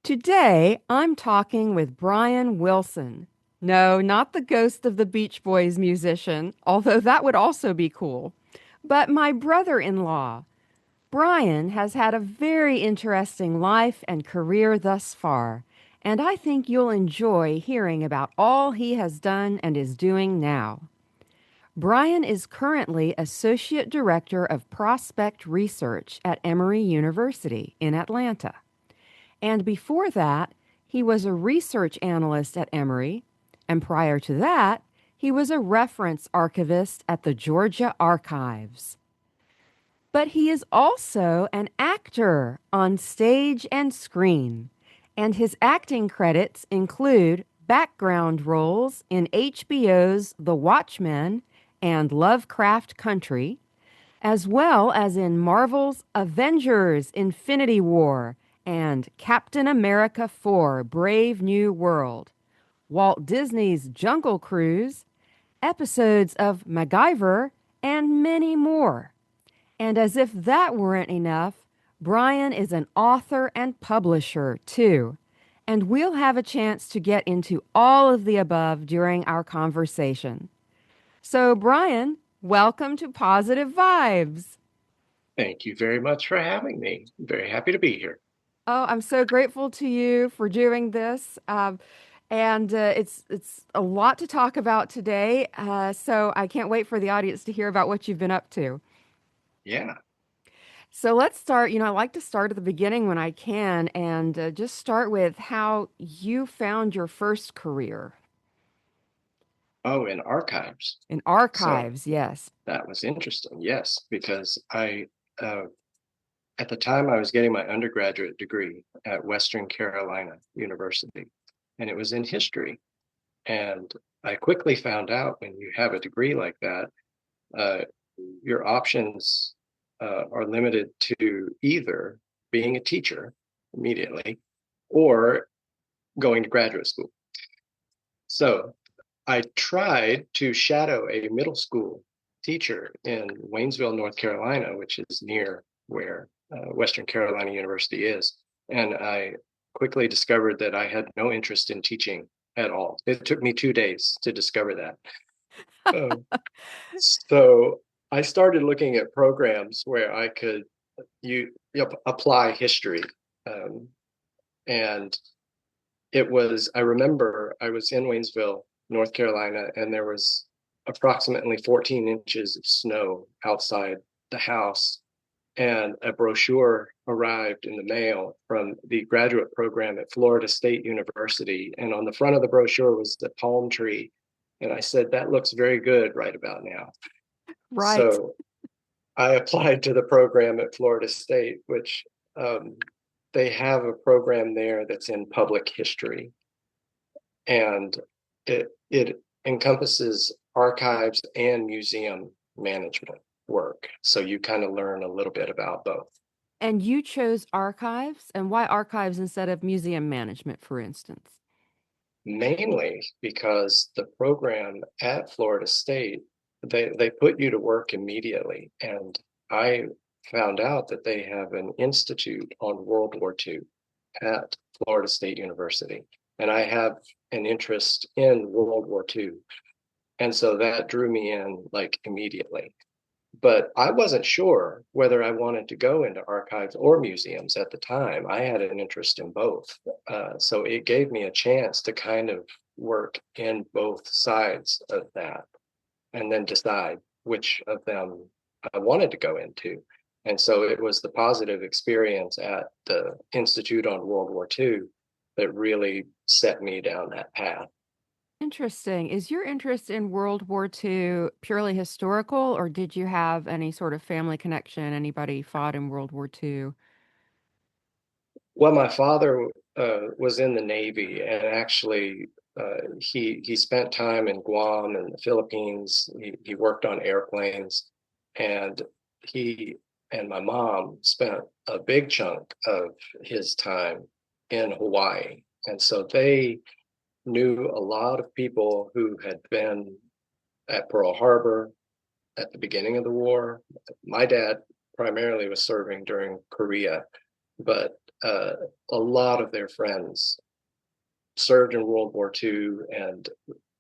Today, I'm talking with Brian Wilson. No, not the ghost of the Beach Boys musician, although that would also be cool, but my brother in law. Brian has had a very interesting life and career thus far, and I think you'll enjoy hearing about all he has done and is doing now. Brian is currently Associate Director of Prospect Research at Emory University in Atlanta. And before that, he was a research analyst at Emory, and prior to that, he was a reference archivist at the Georgia Archives. But he is also an actor on stage and screen, and his acting credits include background roles in HBO's The Watchmen and Lovecraft Country, as well as in Marvel's Avengers Infinity War and Captain America 4 Brave New World, Walt Disney's Jungle Cruise, episodes of MacGyver, and many more. And as if that weren't enough, Brian is an author and publisher too. And we'll have a chance to get into all of the above during our conversation. So, Brian, welcome to Positive Vibes. Thank you very much for having me. I'm very happy to be here. Oh, I'm so grateful to you for doing this. And it's a lot to talk about today. So I can't wait for the audience to hear about what you've been up to. Yeah. So let's start. I like to start at the beginning when I can, and just start with how you found your first career Oh, in archives. in So archives. Yes. that was interesting. Yes, because uh, at the time, I was getting my undergraduate degree at Western Carolina University, and it was in history. And I quickly found out when you have a degree like that, uh, your options are limited to either being a teacher immediately or going to graduate school. So I tried to shadow a middle school teacher in Waynesville, North Carolina, which is near where Western Carolina University is. And I quickly discovered that I had no interest in teaching at all. It took me 2 days to discover that. Um, so I started looking at programs where I could apply history. Um, and I remember I was in Waynesville, North Carolina, and there was approximately 14 inches of snow outside the house. And a brochure arrived in the mail from the graduate program at Florida State University. And on the front of the brochure was the palm tree. And I said, that looks very good right about now. Right. So I applied to the program at Florida State, which um, they have a program there that's in public history, and it encompasses archives and museum management work. So you kind of learn a little bit about both. And you chose archives, and why archives instead of museum management, for instance? Mainly because the program at Florida State, they put you to work immediately. And I found out that they have an institute on World War II at Florida State University. And I have an interest in World War II. And so that drew me in like immediately. But I wasn't sure whether I wanted to go into archives or museums at the time. I had an interest in both. So it gave me a chance to kind of work in both sides of that and then decide which of them I wanted to go into. And so it was the positive experience at the Institute on World War II that really set me down that path. Interesting. Is your interest in World War II purely historical, or did you have any sort of family connection? Anybody fought in World War II? Well, my father was in the Navy, and actually, he spent time in Guam and the Philippines. He worked on airplanes, and he and my mom spent a big chunk of his time in Hawaii, and so they knew a lot of people who had been at Pearl Harbor at the beginning of the war. My dad primarily was serving during Korea, but a lot of their friends served in World War II, and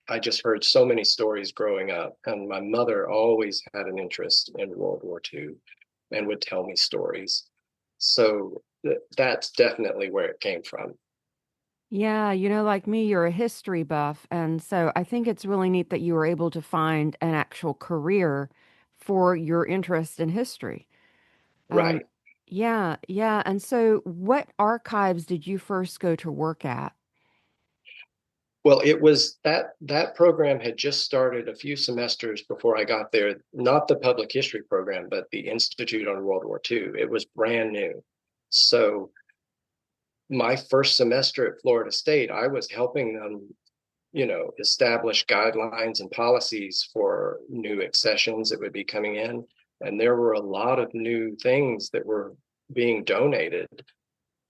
I just heard so many stories growing up. And my mother always had an interest in World War II and would tell me stories. So that's definitely where it came from. Yeah, like me, you're a history buff. And so I think it's really neat that you were able to find an actual career for your interest in history. Um, Right. yeah, yeah. And so what archives did you first go to work at? Well, it was that program had just started a few semesters before I got there. Not the public history program, but the Institute on World War II. It was brand new. So my first semester at Florida State, I was helping them, establish guidelines and policies for new accessions that would be coming in. And there were a lot of new things that were being donated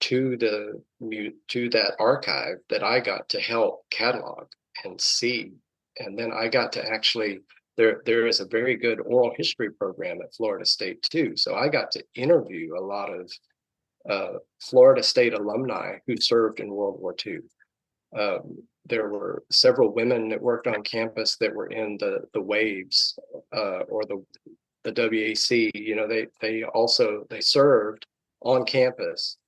to that archive that I got to help catalog and see. And then I got to actually there is a very good oral history program at Florida State too. So I got to interview a lot of Florida State alumni who served in World War II. There were several women that worked on campus that were in the waves or the WAC. They served on campus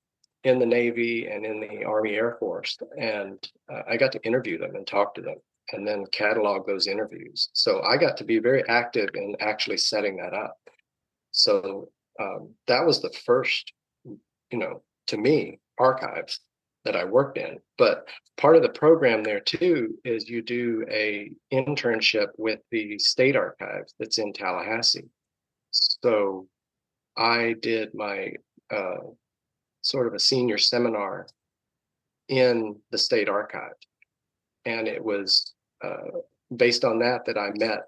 in the Navy and in the Army Air Force. And I got to interview them and talk to them and then catalog those interviews. So I got to be very active in actually setting that up. So that was the first, to me, archives that I worked in. But part of the program there too is you do a internship with the state archives that's in Tallahassee. So I did my sort of a senior seminar in the state archive. And it was based on that I met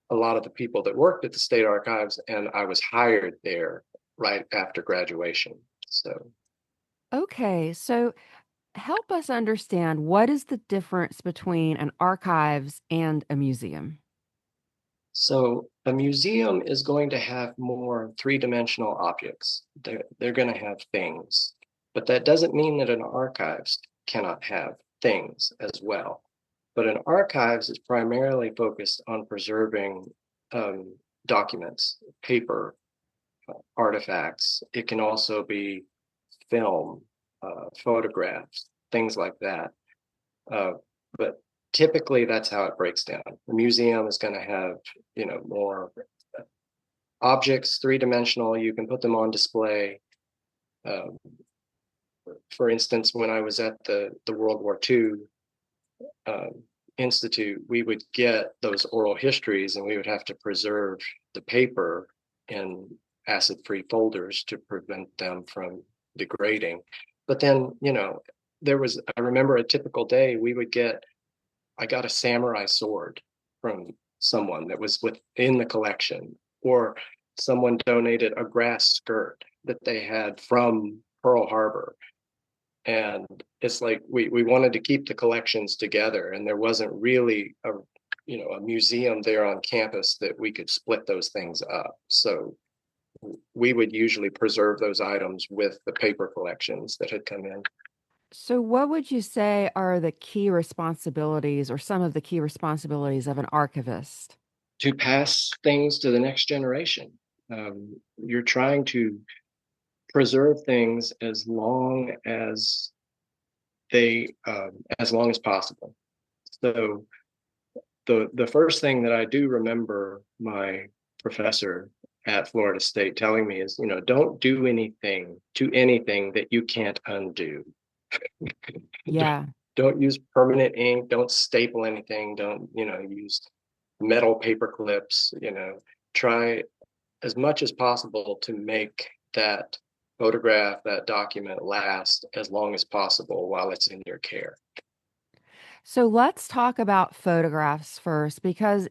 a lot of the people that worked at the state archives, and I was hired there right after graduation. So, Okay, so help us understand what is the difference between an archives and a museum? so a museum is going to have more three-dimensional objects. They're going to have things, but that doesn't mean that an archives cannot have things as well. But an archives is primarily focused on preserving um, documents, paper, artifacts. It can also be film, photographs, things like that. Uh, but typically, that's how it breaks down. The museum is going to have, more objects, three-dimensional. You can put them on display. Um, for instance, when I was at the World War II um, Institute, we would get those oral histories and we would have to preserve the paper in acid-free folders to prevent them from degrading. But then, I remember a typical day I got a samurai sword from someone that was within the collection, or someone donated a grass skirt that they had from Pearl Harbor. And it's like we wanted to keep the collections together, and there wasn't really a museum there on campus that we could split those things up. So we would usually preserve those items with the paper collections that had come in. So, what would you say are the key responsibilities or some of the key responsibilities of an archivist? To pass things to the next generation. You're trying to preserve things as long as possible. So the first thing that I do remember my professor at Florida State telling me is, don't do anything to anything that you can't undo. Yeah. Don't use permanent ink. Don't staple anything. Don't, use metal paper clips. Try as much as possible to make that photograph, that document last as long as possible while it's in your care. So let's talk about photographs first because,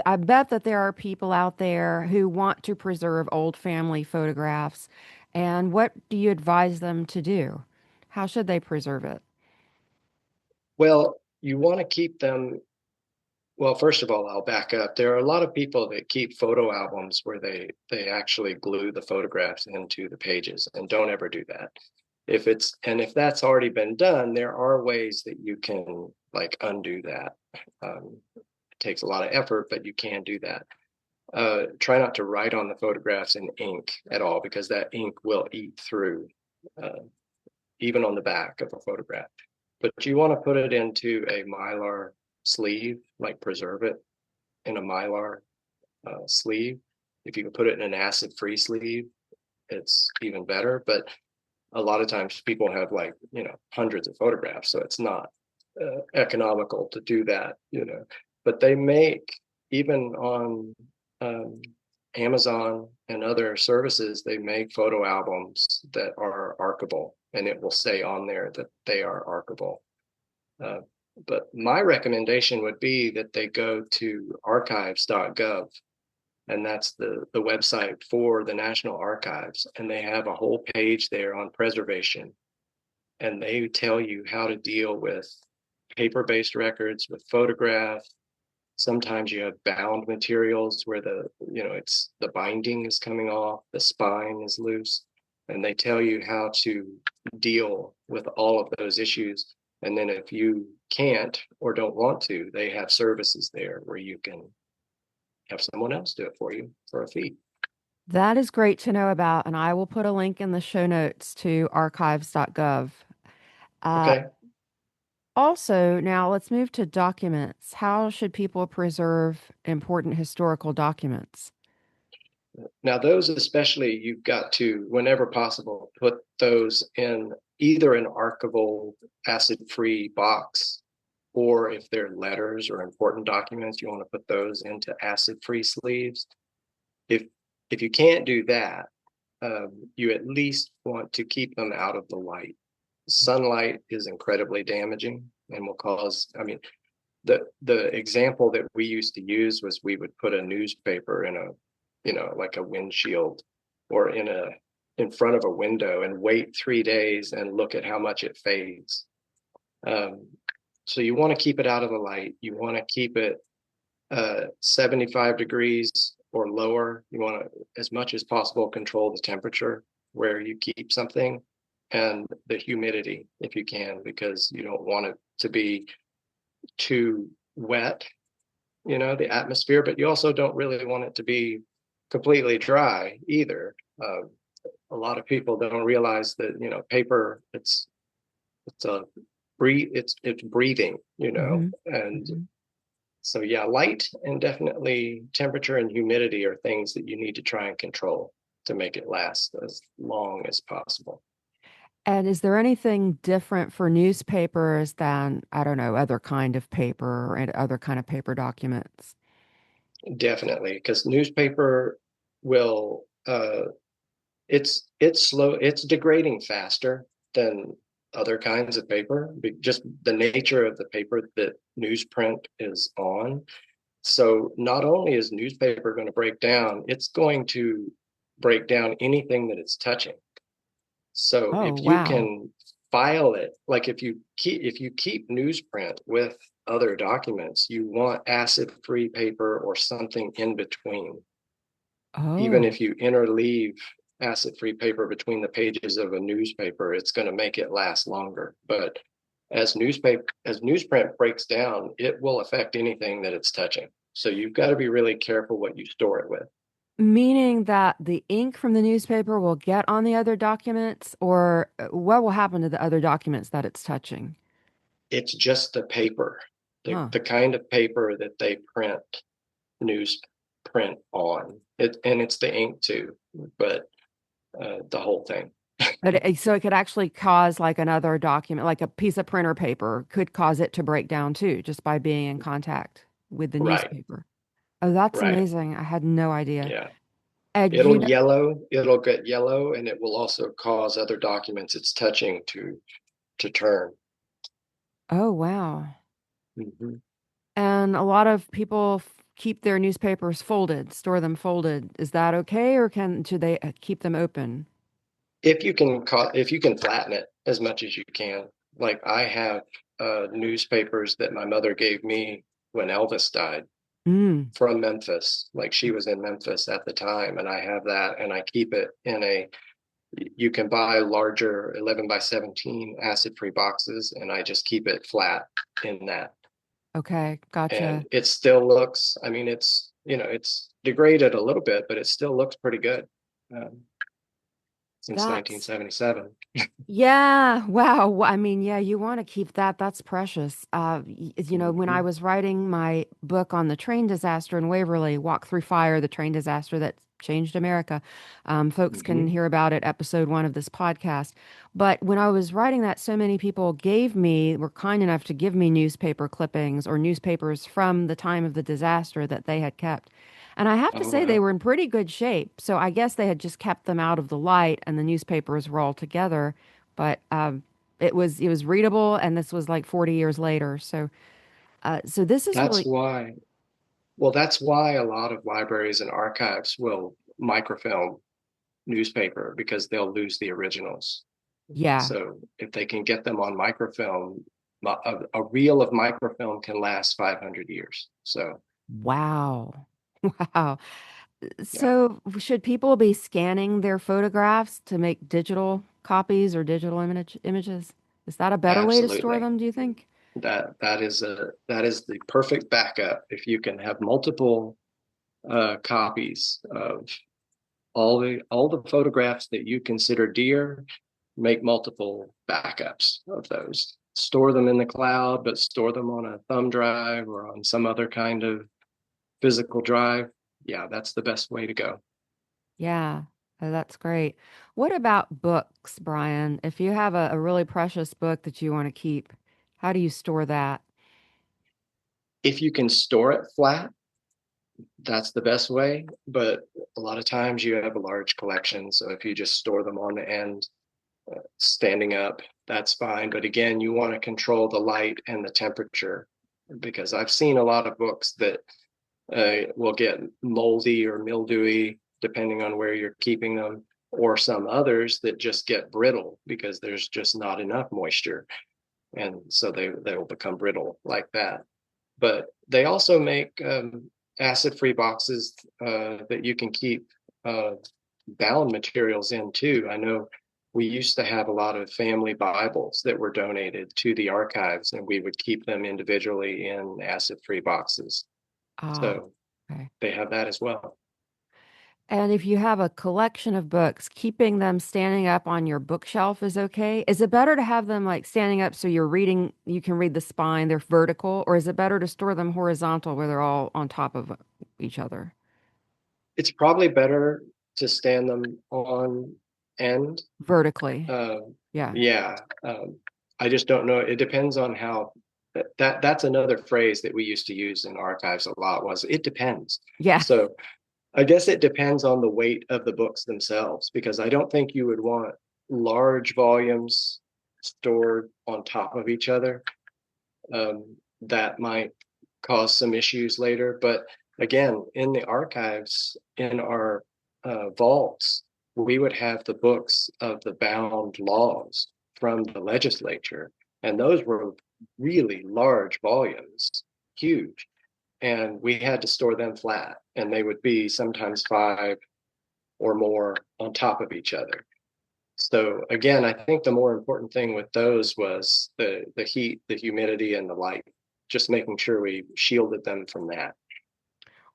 I bet that there are people out there who want to preserve old family photographs. And what do you advise them to do? How should they preserve it? Well, you want to keep them Well, first of all, I'll back up. There are a lot of people that keep photo albums where they actually glue the photographs into the pages, and don't ever do that. If that's already been done, there are ways that you can like undo that. It takes a lot of effort, but you can do that. Try not to write on the photographs in ink at all, because that ink will eat through, uh, even on the back of a photograph. But you want to put it into a Mylar sleeve, like preserve it in a Mylar sleeve. If you can put it in an acid-free sleeve, it's even better. But a lot of times people have like, hundreds of photographs, so it's not economical to do that. But they make, even on um, Amazon and other services, they make photo albums that are archivable, and it will say on there that they are archivable. Uh, but my recommendation would be that they go to archives.gov, and that's the website for the National Archives, and they have a whole page there on preservation, and they tell you how to deal with paper-based records, with photographs. Sometimes you have bound materials where it's the binding is coming off, the spine is loose, and they tell you how to deal with all of those issues. And then if you can't or don't want to, they have services there where you can have someone else do it for you for a fee. That is great to know about, and I will put a link in the show notes to archives.gov. Uh, Okay. Also, now let's move to documents. How should people preserve important historical documents? Now, those especially, you've got to, whenever possible, put those in either an archival acid-free box, or if they're letters or important documents, you want to put those into acid-free sleeves. If if you can't do that, you at least want to keep them out of the light. Sunlight is incredibly damaging and will cause, I mean, the example that we used to use was we would put a newspaper in a, like a windshield, or in front of a window, and wait 3 days and look at how much it fades. Um, so you want to keep it out of the light. You want to keep it 75 degrees or lower. You want to, as much as possible, control the temperature where you keep something, and the humidity if you can, because you don't want it to be too wet, the atmosphere, but you also don't really want it to be completely dry either. A lot of people don't realize that, paper, it's a it's breathing, Hmm. and Hmm. so yeah, light and definitely temperature and humidity are things that you need to try and control to make it last as long as possible. And is there anything different for newspapers than, I don't know, other kind of paper and other kind of paper documents? Definitely, because newspaper will it's slow, it's degrading faster than other kinds of paper, just the nature of the paper that newsprint is on. So not only is newspaper going to break down, it's going to break down anything that it's touching. So Oh, if you wow. can file it, like if you keep newsprint with other documents, you want acid-free paper or something in between. Even Oh, if you interleave acid-free paper between the pages of a newspaper, it's going to make it last longer. But as newsprint breaks down, it will affect anything that it's touching. So you've got to be really careful what you store it with. meaning that the ink from the newspaper will get on the other documents, or what will happen to the other documents that it's touching? It's just the paper, the, Huh. the kind of paper that they print newsprint on it, and it's the ink too, but the whole thing. But so it could actually cause like another document, like a piece of printer paper could cause it to break down too, just by being in contact with the Right, newspaper. Oh, that's right. amazing. I had no idea. Yeah. And It'll yellow, it'll get yellow, and it will also cause other documents it's touching to turn. oh, wow. Mhm. And a lot of people keep their newspapers folded, store them folded. Is that okay, or should they keep them open? If you can flatten it as much as you can. Like I have newspapers that my mother gave me when Elvis died Mm, from Memphis. Like she was in Memphis at the time, and I have that, and I keep it in a. You can buy larger 11 by 17 acid-free boxes, and I just keep it flat in that. okay, And gotcha. it still looks. I mean, it's degraded a little bit, but it still looks pretty good since That's 1977. Yeah, wow. I mean, yeah, you want to keep that. That's precious. When I Mhm. was writing my book on the train disaster in Waverly, Walk Through Fire, the train disaster that changed America, folks can Mhm. hear about it, episode 1 of this podcast. But when I was writing that, so many people were kind enough to give me newspaper clippings or newspapers from the time of the disaster that they had kept. And I have to Oh say they wow, were in pretty good shape. So I guess they had just kept them out of the light and the newspapers were all together, but it was readable, and this was like 40 years later. So this is that's really why. Well, that's why a lot of libraries and archives will microfilm newspaper because they'll lose the originals. yeah. So if they can get them on microfilm, a reel of microfilm can last 500 years. So Wow. Wow. yeah, So should people be scanning their photographs to make digital copies or digital images? Is that a better way to store absolutely. them, do you think? That is the perfect backup. If you can have multiple copies of all the photographs that you consider dear, make multiple backups of those. Store them in the cloud, but store them on a thumb drive or on some other kind of physical drive. Yeah, that's the best way to go. Yeah. Oh, that's great. What about books, Brian? If you have a really precious book that you want to keep, how do you store that? If you can store it flat, that's the best way. But a lot of times you have a large collection. So if you just store them on the end, standing up, that's fine. But again, you want to control the light and the temperature because I've seen a lot of books that will get moldy or mildewy depending on where you're keeping them, or some others that just get brittle because there's just not enough moisture, and so they will become brittle like that. But they also make acid-free boxes that you can keep uh, bound materials in too. I know we used to have a lot of family Bibles that were donated to the archives, and we would keep them individually in acid-free boxes. Ah, So okay. they have that as well. And if you have a collection of books, keeping them standing up on your bookshelf is okay. Is it better to have them like standing up so you're reading, you can read the spine, they're vertical, or is it better to store them horizontal where they're all on top of each other? It's probably better to stand them on end. Vertically. Uh, Yeah. yeah, I just don't know. It depends on how. That's another phrase that we used to use in archives a lot was it depends. Yeah. So I guess it depends on the weight of the books themselves because I don't think you would want large volumes stored on top of each other. That might cause some issues later. But again, in the archives, in our vaults, we would have the books of the bound laws from the legislature. And those were really large volumes, huge. And we had to store them flat, and they would be sometimes five or more on top of each other. So again, I think the more important thing with those was the heat, the humidity, and the light. Just making sure we shielded them from that.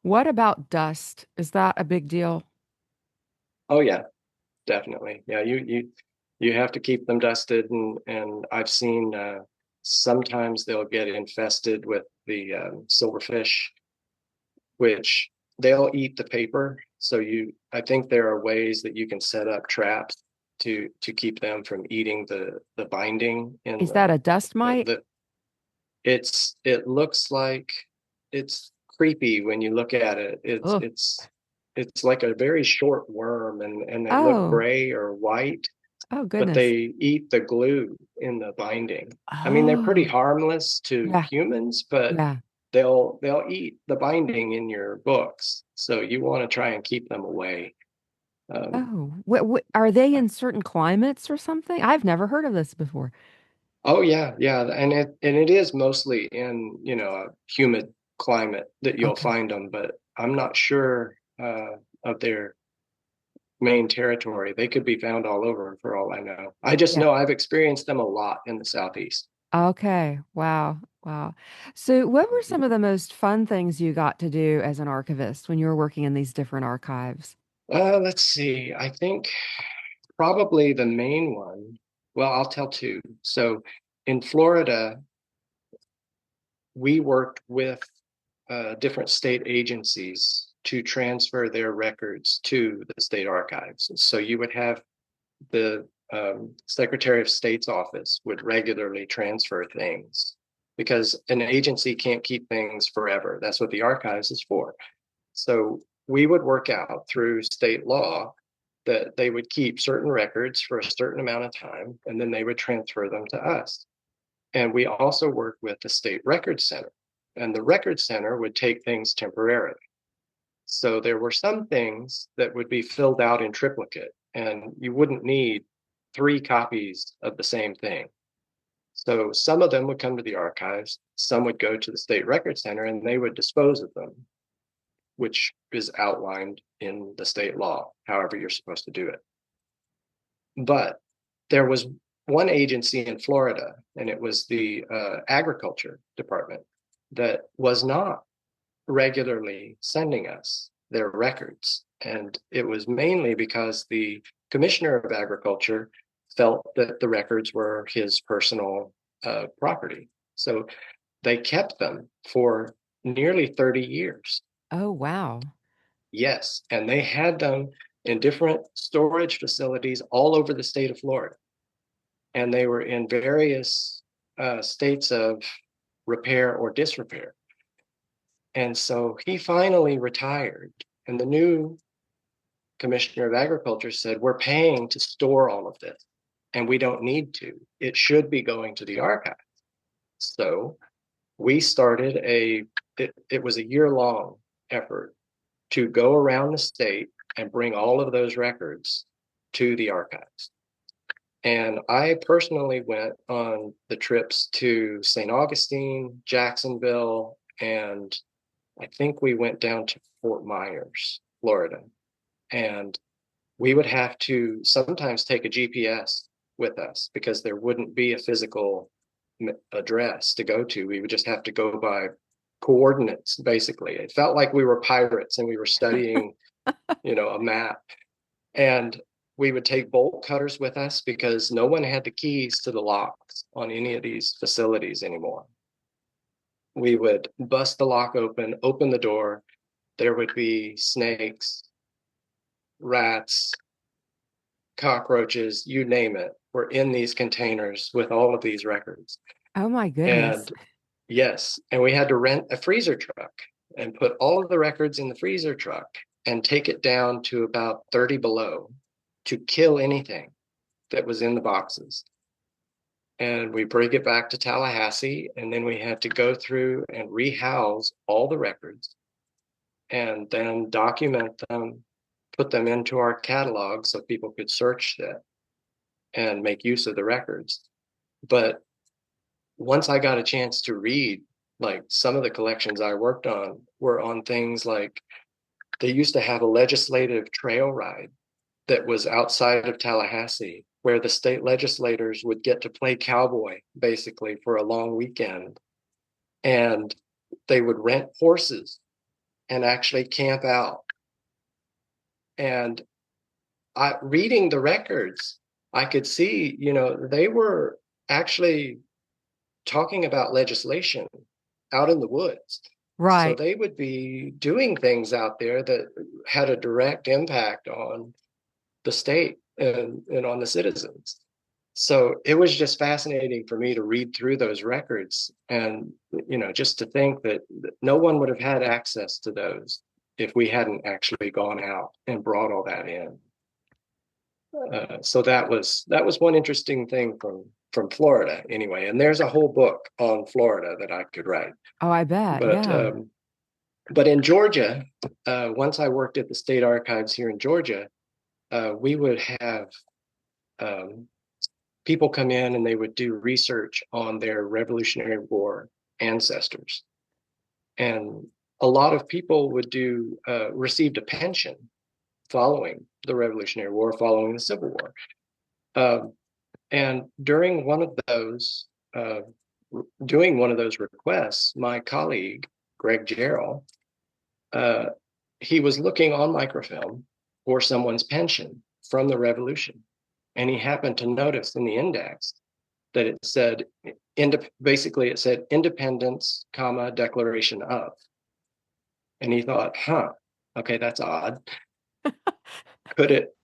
What about dust? Is that a big deal? Oh yeah, definitely. Yeah, you have to keep them dusted, and I've seen sometimes they'll get infested with the silverfish, which they'll eat the paper. So I think there are ways that you can set up traps to keep them from eating the binding in Is that a dust mite? the it looks like it's creepy when you look at it. It's Oh, it's it's like a very short worm, and they look oh, gray or white, oh, but goodness. they eat the glue in the binding. I mean, they're pretty Oh, harmless to yeah, humans, but yeah. they'll eat the binding in your books. So you want to try and keep them away. Um, Oh, are they in certain climates or something? I've never heard of this before. oh yeah, yeah, and it is mostly in humid. climate that you'll Okay. find them, but I'm not sure of their main territory. They could be found all over for all I know. I just Yeah. know I've experienced them a lot in the Southeast. Okay. Wow. Wow. So, what were some of the most fun things you got to do as an archivist when you were working in these different archives? Let's see. I think probably the main one, well, I'll tell two. So in Florida, we worked with different state agencies to transfer their records to the state archives. So you would have the Secretary of State's office would regularly transfer things because an agency can't keep things forever. That's what the archives is for. So we would work out through state law that they would keep certain records for a certain amount of time, and then they would transfer them to us. And we also worked with the state record center, and the record center would take things temporarily. So there were some things that would be filled out in triplicate, and you wouldn't need three copies of the same thing. So some of them would come to the archives, some would go to the state record center, and they would dispose of them, which is outlined in the state law, however you're supposed to do it. But there was one agency in Florida, and it was the agriculture department, that was not regularly sending us their records. And it was mainly because the commissioner of agriculture felt that the records were his personal property. So they kept them for nearly 30 years. Oh, wow. Yes, and they had them in different storage facilities all over the state of Florida. And they were in various states of repair or disrepair. And so he finally retired. And the new commissioner of agriculture said, we're paying to store all of this, and we don't need to. It should be going to the archive. So we started it was a year-long effort to go around the state and bring all of those records to the archives. And I personally went on the trips to St. Augustine, Jacksonville, and I think we went down to Fort Myers, Florida. And we would have to sometimes take a GPS with us because there wouldn't be a physical address to go to. We would just have to go by coordinates, basically. It felt like we were pirates and we were studying, a map. And we would take bolt cutters with us because no one had the keys to the locks on any of these facilities anymore. We would bust the lock open the door. There would be snakes, rats, cockroaches, you name it, were in these containers with all of these records. Oh, my goodness. And yes, and we had to rent a freezer truck and put all of the records in the freezer truck and take it down to about 30 below to kill anything that was in the boxes. And we bring it back to Tallahassee, and then we had to go through and rehouse all the records and then document them, put them into our catalog so people could search that and make use of the records. But once I got a chance to read, like some of the collections I worked on were on things like they used to have a legislative trail ride that was outside of Tallahassee, where the state legislators would get to play cowboy basically for a long weekend. And they would rent horses and actually camp out. And reading the records, I could see, they were actually talking about legislation out in the woods. So Right. they would be doing things out there that had a direct impact on the state and on the citizens. So it was just fascinating for me to read through those records and, just to think that no one would have had access to those if we hadn't actually gone out and brought all that in. So that was one interesting thing from Florida anyway. And there's a whole book on Florida that I could write. Oh, I bet. But Yeah. but in Georgia, once I worked at the state archives here in Georgia, we would have um, people come in and they would do research on their Revolutionary War ancestors. And a lot of people would received a pension following the Revolutionary War, following the Civil War. And during one of those, doing one of those requests, my colleague, Greg Jarrell, he was looking on microfilm for someone's pension from the Revolution. And he happened to notice in the index that it said, basically it said independence, comma, declaration of. And he thought, okay, that's odd. Could it,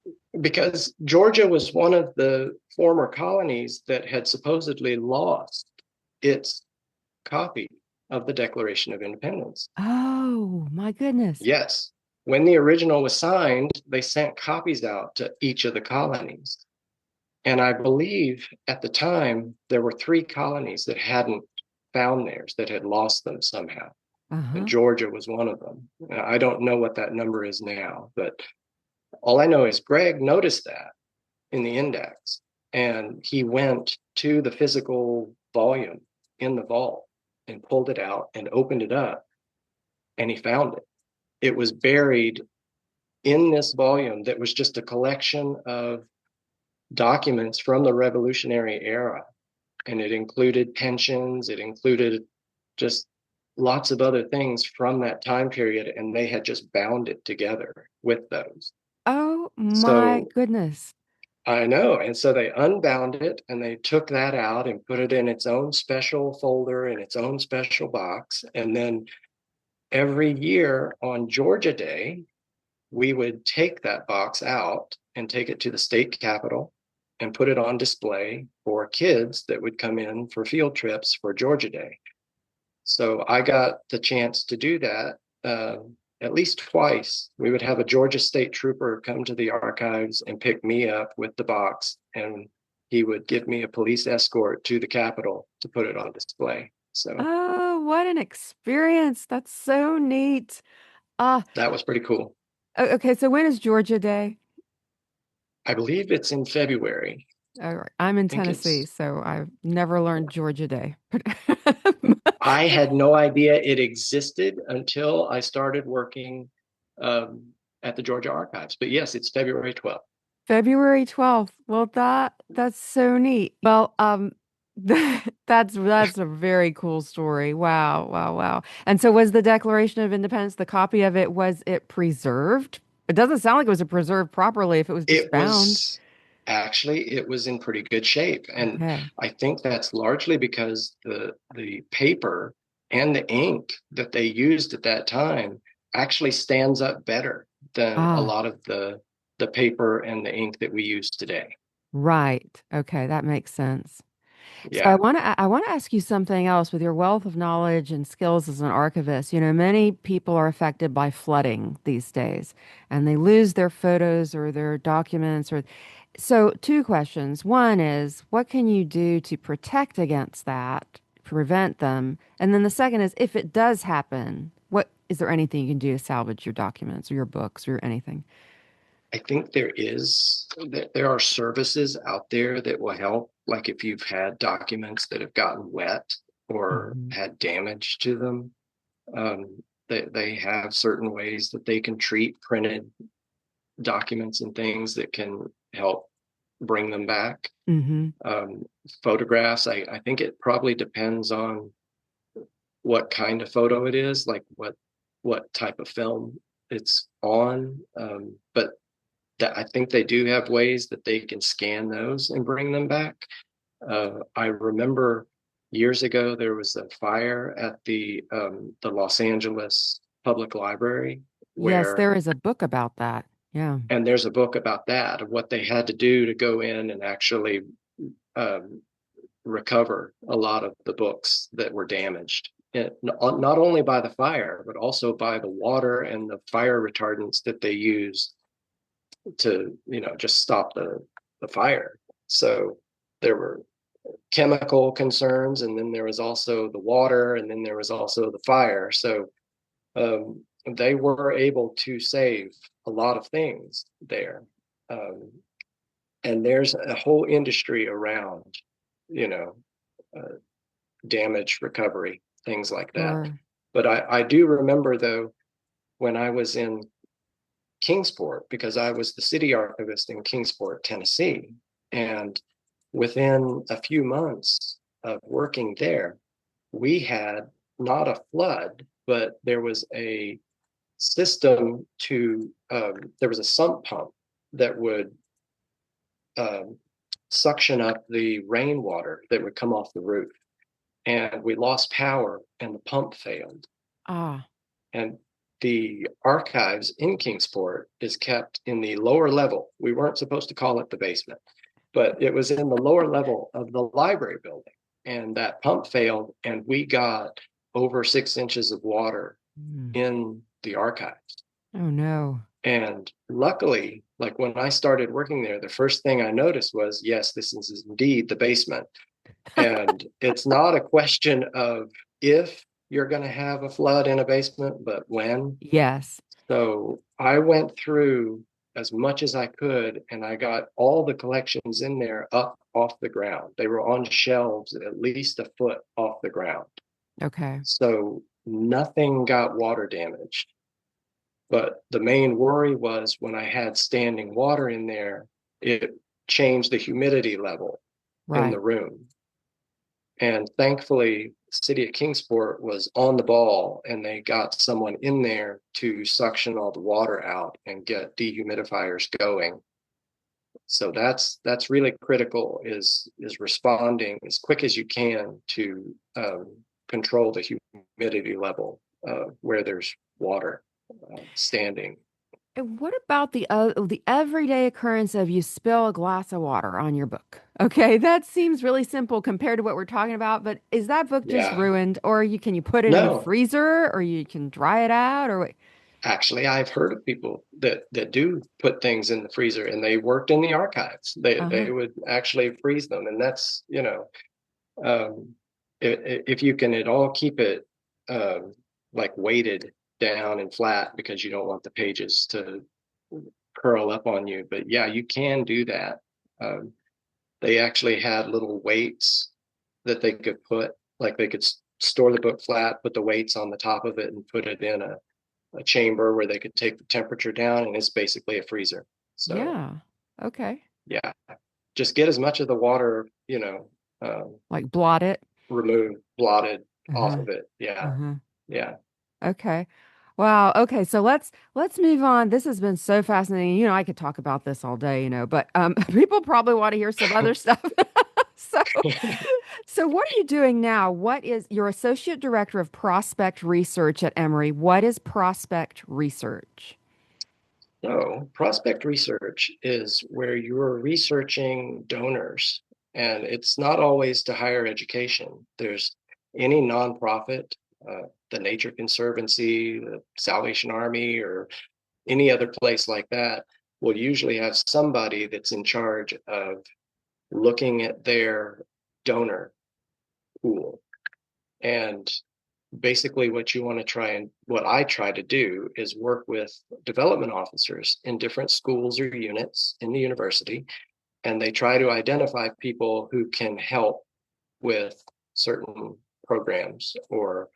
because Georgia was one of the former colonies that had supposedly lost its copy of the Declaration of Independence. Oh, my goodness. Yes. When the original was signed, they sent copies out to each of the colonies. And I believe at the time, there were 3 colonies that hadn't found theirs, that had lost them somehow. And Uh-huh. Georgia was one of them. I don't know what that number is now, but all I know is Greg noticed that in the index, and he went to the physical volume in the vault and pulled it out and opened it up, and he found it. It was buried in this volume that was just a collection of documents from the Revolutionary era. And it included pensions, it included just lots of other things from that time period, and they had just bound it together with those. Oh, my So goodness. I know. And so they unbound it and they took that out and put it in its own special folder, in its own special box. And then every year on Georgia Day, we would take that box out and take it to the state capitol and put it on display for kids that would come in for field trips for Georgia Day. So I got the chance to do that at least twice. We would have a Georgia State Trooper come to the archives and pick me up with the box, and he would give me a police escort to the Capitol to put it on display. So Oh, what an experience. That's so neat. Ah, that was pretty cool. okay, so when is Georgia Day? I believe it's in February. All right. I'm in I think Tennessee, it's, so I've never learned Georgia Day. I had no idea it existed until I started working um, at the Georgia Archives. But yes, it's February 12th. February 12th. Well, that's so neat. Well, that's a very cool story. Wow, wow, wow. And so was the Declaration of Independence, the copy of it, was it preserved? It doesn't sound like it was preserved properly if it was just It bound. was actually it was in pretty good shape, and Okay. I think that's largely because the paper and the ink that they used at that time actually stands up better than a Ah, lot of the paper and the ink that we use today. right. Okay, that makes sense. So Yeah, I want to ask you something else with your wealth of knowledge and skills as an archivist. You know, many people are affected by flooding these days and they lose their photos or their documents or so two questions. One is what can you do to protect against that, prevent them? And then the second is if it does happen, what is there anything you can do to salvage your documents or your books or anything? I think there are services out there that will help. Like if you've had documents that have gotten wet or Mhm. had damage to them, they have certain ways that they can treat printed documents and things that can help bring them back. Mhm. Um, Photographs, I think it probably depends on what kind of photo it is, like what type of film it's on. But that I think they do have ways that they can scan those and bring them back. I remember years ago there was a fire at the Los Angeles Public Library Yes, where, there is a book about that. Yeah. and there's a book about that, of what they had to do to go in and actually um, recover a lot of the books that were damaged. Not only by the fire, but also by the water and the fire retardants that they used to, just stop the fire. So there were chemical concerns, and then there was also the water, and then there was also the fire. So they were able to save a lot of things there. Um, and there's a whole industry around, you know, uh, damage recovery, things like that. Sure. But I do remember, though, when I was in Kingsport, because I was the city archivist in Kingsport, Tennessee. And within a few months of working there, we had not a flood, but there was a system there was a sump pump that would um, suction up the rainwater that would come off the roof. And we lost power and the pump failed. Ah, And the archives in Kingsport is kept in the lower level. We weren't supposed to call it the basement, but it was in the lower level of the library building. And that pump failed, and we got over 6 inches of water mm. in the archives. Oh no. And luckily, like when I started working there, the first thing I noticed was, yes, this is indeed the basement. And it's not a question of if you're going to have a flood in a basement, but when. Yes. So I went through as much as I could, and I got all the collections in there up off the ground. They were on shelves at least a foot off the ground. Okay. So nothing got water damaged. But the main worry was when I had standing water in there, it changed the humidity level in the Right. room. And thankfully, the city of Kingsport was on the ball, and they got someone in there to suction all the water out and get dehumidifiers going. So that's really critical, is responding as quick as you can to control the humidity level where there's water standing. And what about the everyday occurrence of you spill a glass of water on your book? Okay, that seems really simple compared to what we're talking about, but is that book just Yeah. ruined, or can you put it in the No, freezer, or you can dry it out, or what? actually, I've heard of people that do put things in the freezer, and they worked in the archives. Uh-huh. They would actually freeze them, and that's, um, if you can at all keep it like weighted down and flat, because you don't want the pages to curl up on you. But yeah, you can do that. Um, they actually had little weights that they could put, like they could store the book flat, put the weights on the top of it, and put it in a chamber where they could take the temperature down, and it's basically a freezer. So Yeah. Okay. yeah, just get as much of the water, Like blot it. removed, blotted off Uh-huh. of it. Yeah, Uh-huh. yeah. Okay. Wow. Okay. So let's move on. This has been so fascinating. I could talk about this all day, but people probably want to hear some other stuff. So so what are you doing now? What is your associate director of prospect research at Emory? What is prospect research? So prospect research is where you're researching donors, and it's not always to higher education. There's any nonprofit, the Nature Conservancy, the Salvation Army, or any other place like that will usually have somebody that's in charge of looking at their donor pool. And basically, what I try to do is work with development officers in different schools or units in the university, and they try to identify people who can help with certain programs. Or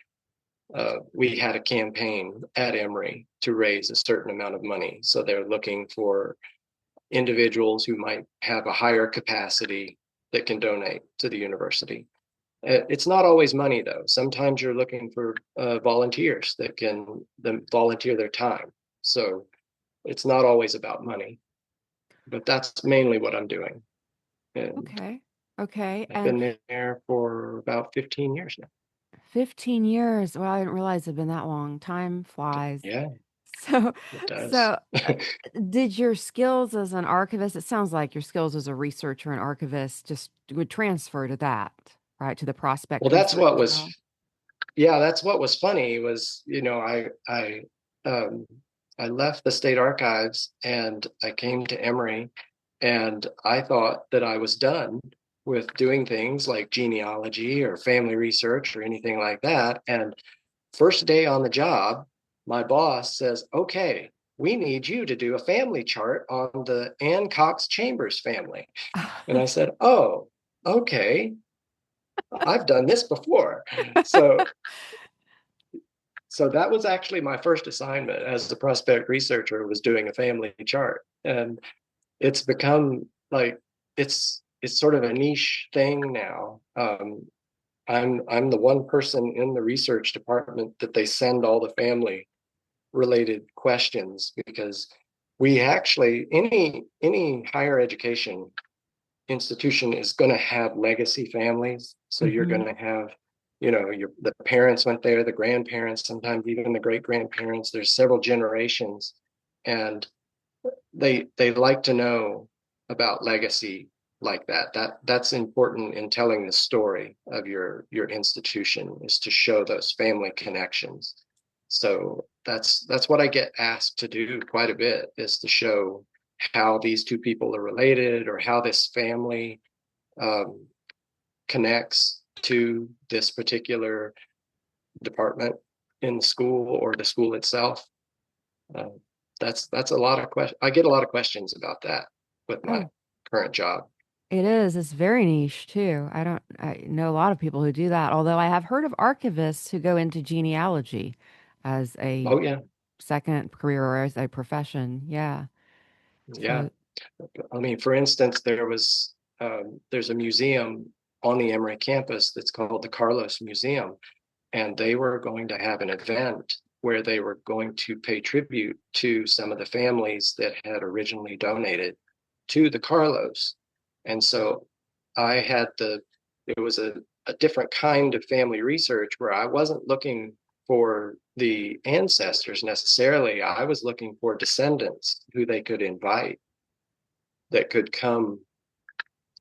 we had a campaign at Emory to raise a certain amount of money, so they're looking for individuals who might have a higher capacity that can donate to the university. It's not always money, though. Sometimes you're looking for volunteers that can volunteer their time. So it's not always about money, but that's mainly what I'm doing. And Okay. Okay. I've And been there for about 15 years now. 15 years. Well, I didn't realize it'd been that long. Time flies. Yeah, So, it does. so did your skills as an archivist, it sounds like your skills as a researcher and archivist just would transfer to that, right? To the Well, prospect research as well. that's what was funny was, um, I left the state archives and I came to Emory, and I thought that I was done with doing things like genealogy or family research or anything like that. And first day on the job, my boss says, "Okay, we need you to do a family chart on the Ann Cox Chambers family." And I said, "Oh, okay, I've done this before." So So that was actually my first assignment as a prospect researcher, was doing a family chart. And it's become like it's sort of a niche thing now. I'm the one person in the research department that they send all the family related questions, because we actually, any higher education institution is going to have legacy families. So you're Hmm. going to have, the parents went there, the grandparents, sometimes even the great grandparents. There's several generations, and they like to know about legacy like that. That's important in telling the story of your institution, is to show those family connections. So that's what I get asked to do quite a bit, is to show how these two people are related, or how this family um, connects to this particular department in the school or the school itself. Uh, that's a lot of questions. I get a lot of questions about that with my Oh, current job. it is. It's very niche too. I know a lot of people who do that, although I have heard of archivists who go into genealogy as a Oh yeah, second career or as a profession. Yeah. yeah. So, I mean, for instance, there's a museum on the Emory campus that's called the Carlos Museum, and they were going to have an event where they were going to pay tribute to some of the families that had originally donated to the Carlos. And so I had it was a different kind of family research, where I wasn't looking for the ancestors necessarily. I was looking for descendants who they could invite, that could come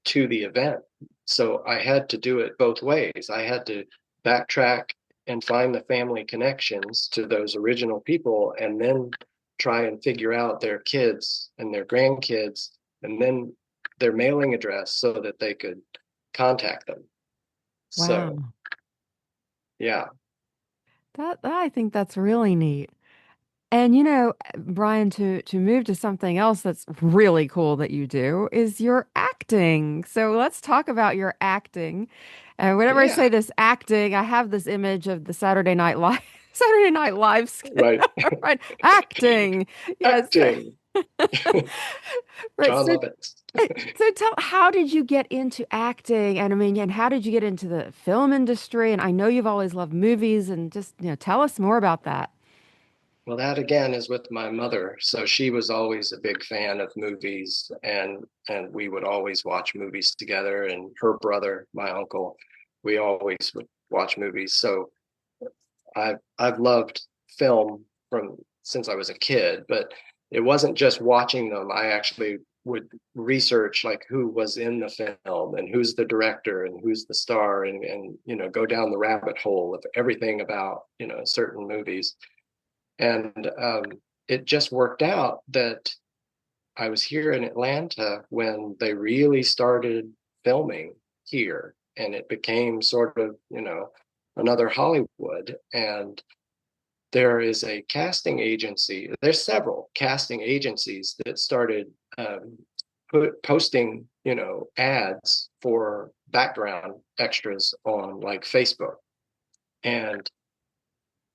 to the event. So I had to do it both ways. I had to backtrack and find the family connections to those original people, and then try and figure out their kids and their grandkids, and then their mailing address, so that they could contact them. So, wow. yeah. I think that's really neat. And you know, Brian, to move to something else that's really cool that you do is your acting. So let's talk about your acting. And whenever I say Yeah, this acting, I have this image of the Saturday Night Live Saturday Night Live skit, right. right? Acting. Yes. Acting. Right. John So Lovitz. so tell, how did you get into acting? And I mean, and how did you get into the film industry? And I know you've always loved movies, and just, tell us more about that. Well, that again is with my mother. So she was always a big fan of movies, and we would always watch movies together. And her brother, my uncle, we always would watch movies. So I've loved film from since I was a kid, but it wasn't just watching them. I actually would research, like, who was in the film, and who's the director, and who's the star, and go down the rabbit hole of everything about certain movies. And it just worked out that I was here in Atlanta when they really started filming here, and it became sort of, another Hollywood. And there is a casting agency, there's several casting agencies that started posting, ads for background extras on, like, Facebook. And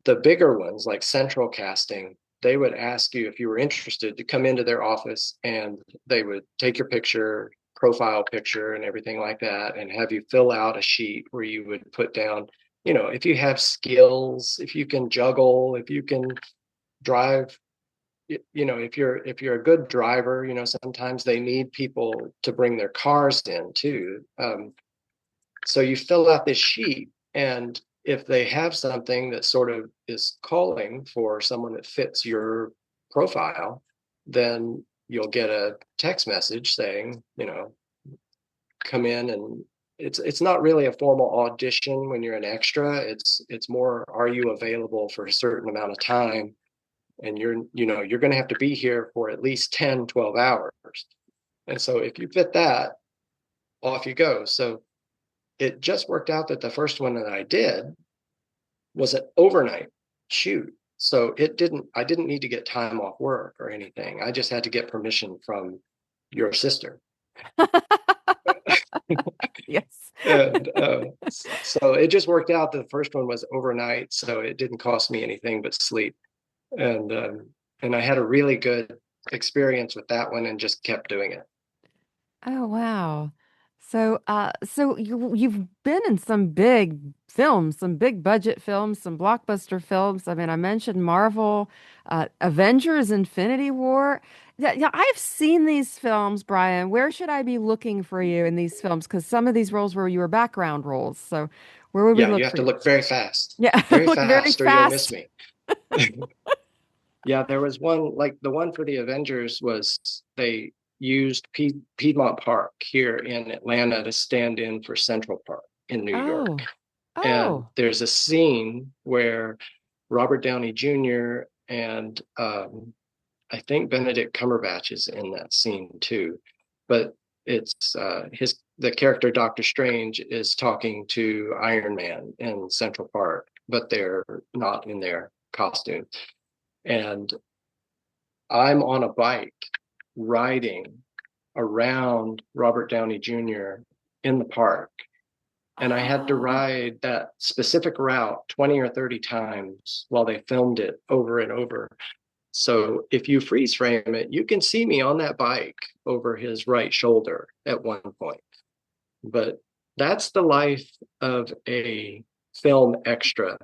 the bigger ones, like Central Casting, they would ask you if you were interested to come into their office, and they would take your picture, profile picture, and everything like that, and have you fill out a sheet where you would put down, if you have skills, if you can juggle, if you can drive, if you're a good driver. Sometimes they need people to bring their cars in too. So you fill out this sheet, and if they have something that sort of is calling for someone that fits your profile, then you'll get a text message saying, come in. And it's not really a formal audition when you're an extra. It's more, are you available for a certain amount of time? And you're going to have to be here for at least 10-12 hours. And so if you fit that, off you go. So it just worked out that the first one that I did was an overnight shoot. So I didn't need to get time off work or anything. I just had to get permission from your sister. Yes. And so it just worked out. The first one was overnight, so it didn't cost me anything but sleep. And and I had a really good experience with that one and just kept doing it. Oh, wow. So you've been in some big films, some big budget films, some blockbuster films. I mean, I mentioned Marvel, Avengers, Infinity War. Yeah, yeah, I've seen these films, Brian. Where should I be looking for you in these films? Because some of these roles were your background roles. So where would we Yeah, you look have for to you? look very fast, Yeah, very look very fast, or you'll miss fast. me. Yeah, there was one, like the one for the Avengers was they used Piedmont Park here in Atlanta to stand in for Central Park in New York. Oh, And oh, there's a scene where Robert Downey Jr. and I think Benedict Cumberbatch is in that scene too. But it's the character Doctor Strange is talking to Iron Man in Central Park, but they're not in their costume. And I'm on a bike riding around Robert Downey Jr. in the park. And I had to oh. ride that specific route 20 or 30 times while they filmed it over and over. So if you freeze frame it, you can see me on that bike over his right shoulder at one point. But that's the life of a film extra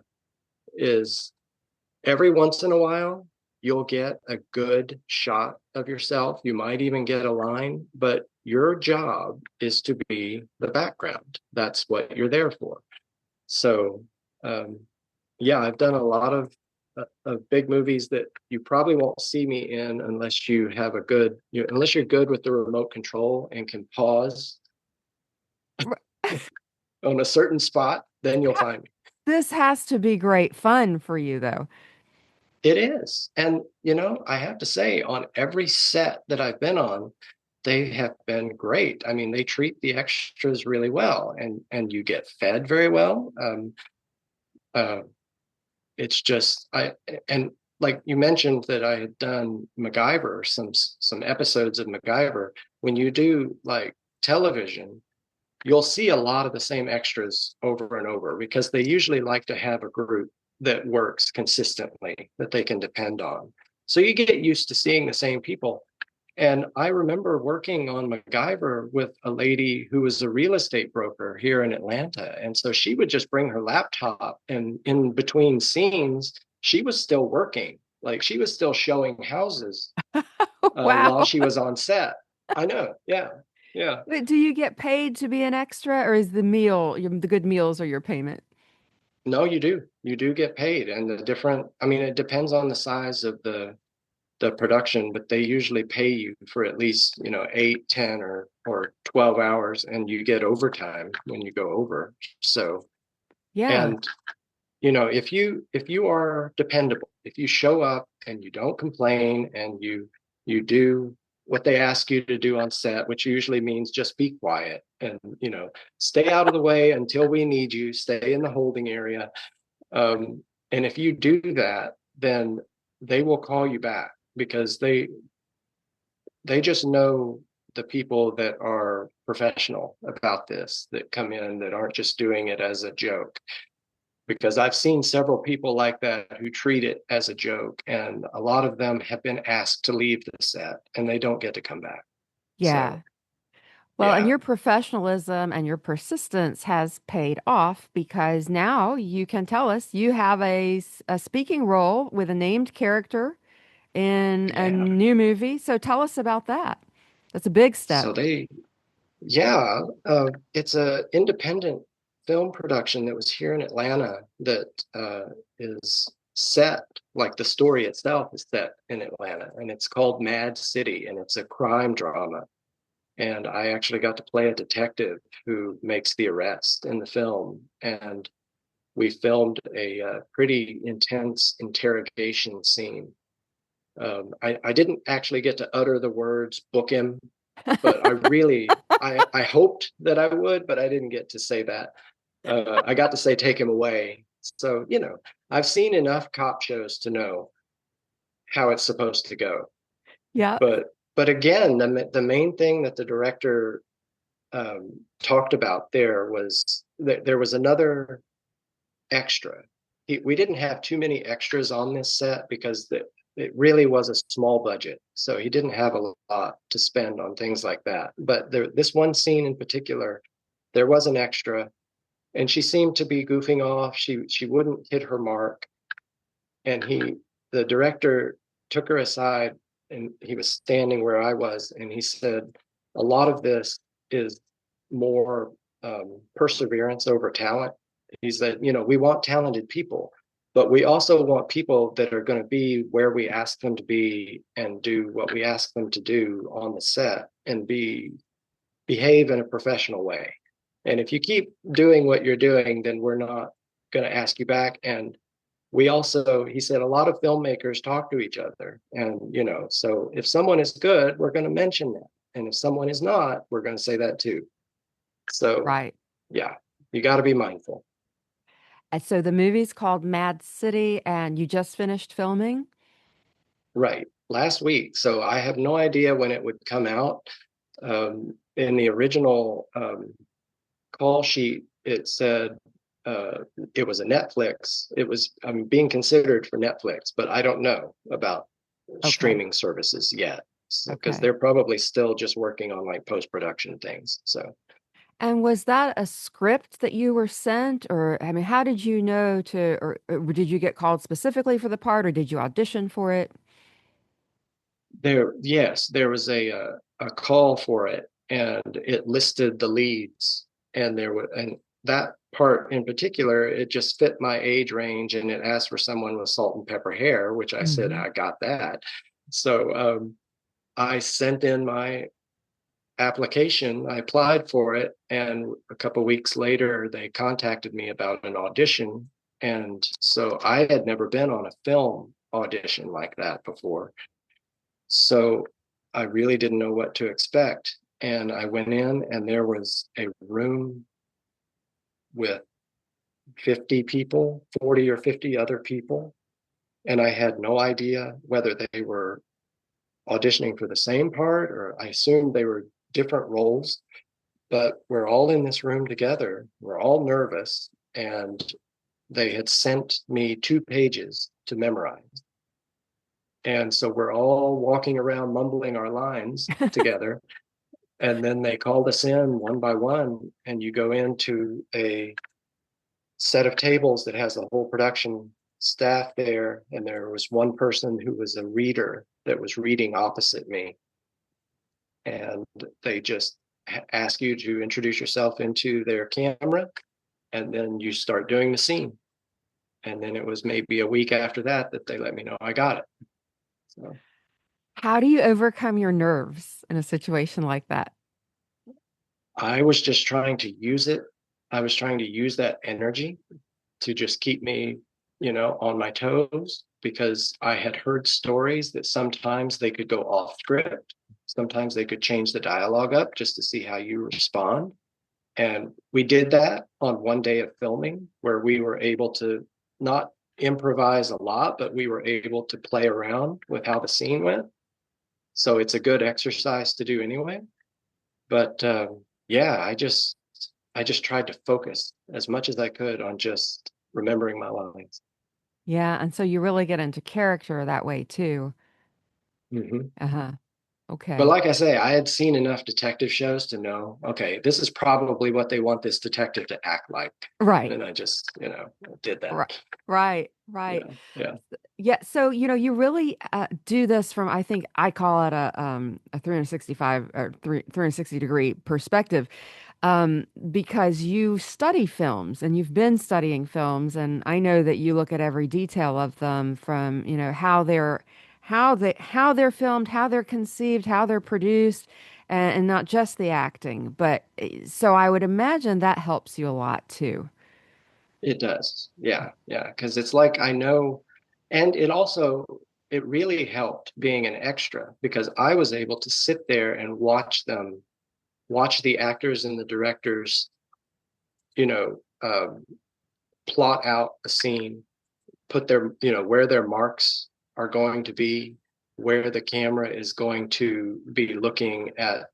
is every once in a while you'll get a good shot of yourself. You might even get a line, but your job is to be the background. That's what you're there for. So, um, yeah, I've done a lot of big movies that you probably won't see me in unless you have a good, unless you're good with the remote control and can pause on a certain spot, then you'll find me. This has to be great fun for you, though. It is. And, I have to say, on every set that I've been on, they have been great. I mean, they treat the extras really well and you get fed very well. Uh, it's just and like you mentioned that I had done MacGyver, some episodes of MacGyver. When you do like television, you'll see a lot of the same extras over and over because they usually like to have a group that works consistently that they can depend on. So you get used to seeing the same people. And I remember working on MacGyver with a lady who was a real estate broker here in Atlanta. And so she would just bring her laptop, and in between scenes, she was still working. Like she was still showing houses Wow. while she was on set. I know. Yeah. Yeah. But do you get paid to be an extra, or is the good meals are your payment? No, you do. You do get paid. And I mean, it depends on the size of the production, but they usually pay you for at least, 8, 10, or 12 hours, and you get overtime when you go over. So, Yeah. and if you are dependable, if you show up and you don't complain and you do what they ask you to do on set, which usually means just be quiet and stay out of the way until we need you, stay in the holding area. And if you do that, then they will call you back because they just know the people that are professional about this, that come in, that aren't just doing it as a joke. Because I've seen several people like that who treat it as a joke, and a lot of them have been asked to leave the set and they don't get to come back. Yeah. So, Well, and yeah. your professionalism and your persistence has paid off because now you can tell us you have a speaking role with a named character in a Yeah. new movie. So tell us about that. That's a big step. So yeah, it's a independent film production that was here in Atlanta that is set, like the story itself is set in Atlanta, and it's called Mad City, and it's a crime drama. And I actually got to play a detective who makes the arrest in the film. And we filmed a pretty intense interrogation scene. I didn't actually get to utter the words "book him," but I hoped that I would, but I didn't get to say that. I got to say "take him away." So I've seen enough cop shows to know how it's supposed to go. Yeah. But again, the main thing that the director talked about there was that there was another extra. We didn't have too many extras on this set because it really was a small budget. So he didn't have a lot to spend on things like that. But this one scene in particular, there was an extra, and she seemed to be goofing off. She wouldn't hit her mark, and the director took her aside, and he was standing where I was, and he said, "A lot of this is more perseverance over talent." He said, we want talented people, but we also want people that are going to be where we ask them to be and do what we ask them to do on the set and behave in a professional way. And if you keep doing what you're doing, then we're not going to ask you back. And we also, he said, a lot of filmmakers talk to each other. And, so if someone is good, we're going to mention that. And if someone is not, we're going to say that too. So, Right. yeah, you got to be mindful. And so the movie's called Mad City, and you just finished filming? Right. Last week. So I have no idea when it would come out. In the original call sheet, it said it was a Netflix. It was being considered for Netflix, but I don't know about Okay. streaming services yet because Okay. they're probably still just working on like post-production things. So And was that a script that you were sent, or I mean, how did you know or did you get called specifically for the part, or did you audition for it? yes, there was a call for it, and it listed the leads, and that part in particular, it just fit my age range, and it asked for someone with salt and pepper hair, which I said Hmm. I got that. So I sent in my application. I applied for it, and a couple of weeks later, they contacted me about an audition. And so I had never been on a film audition like that before. So I really didn't know what to expect. And I went in, and there was a room with 50 people, 40 or 50 other people. And I had no idea whether they were auditioning for the same part, or I assumed they were different roles. But we're all in this room together. We're all nervous. And they had sent me 2 pages to memorize. And so we're all walking around mumbling our lines together. And then they called us in one by one, and you go into a set of tables that has the whole production staff there. And there was one person who was a reader that was reading opposite me. And they just ask you to introduce yourself into their camera, and then you start doing the scene. And then it was maybe a week after that that they let me know I got it. So How do you overcome your nerves in a situation like that? I was just trying to use it. I was trying to use that energy to just keep me, on my toes, because I had heard stories that sometimes they could go off script. Sometimes they could change the dialogue up just to see how you respond. And we did that on one day of filming where we were able to not improvise a lot, but we were able to play around with how the scene went. So it's a good exercise to do anyway. But yeah, I just tried to focus as much as I could on just remembering my lines. Yeah, and so you really get into character that way too. Hmm. Uh-huh. But Okay. like I say, I had seen enough detective shows to know, okay, this is probably what they want this detective to act like. Right. And I just, did Right. that. Right. Right. Yeah. Yeah. Yeah, so you really do this from, I think I call it a 365 or 360 degree perspective, because you study films and you've been studying films, and I know that you look at every detail of them from, how they're filmed, how they're conceived, how they're produced, and not just the acting. But so I would imagine that helps you a lot too. It does. Yeah. Yeah. Because it's like I know, and it really helped being an extra because I was able to sit there and watch the actors and the directors, you know, plot out a scene, put where their marks are going to be, where the camera is going to be looking at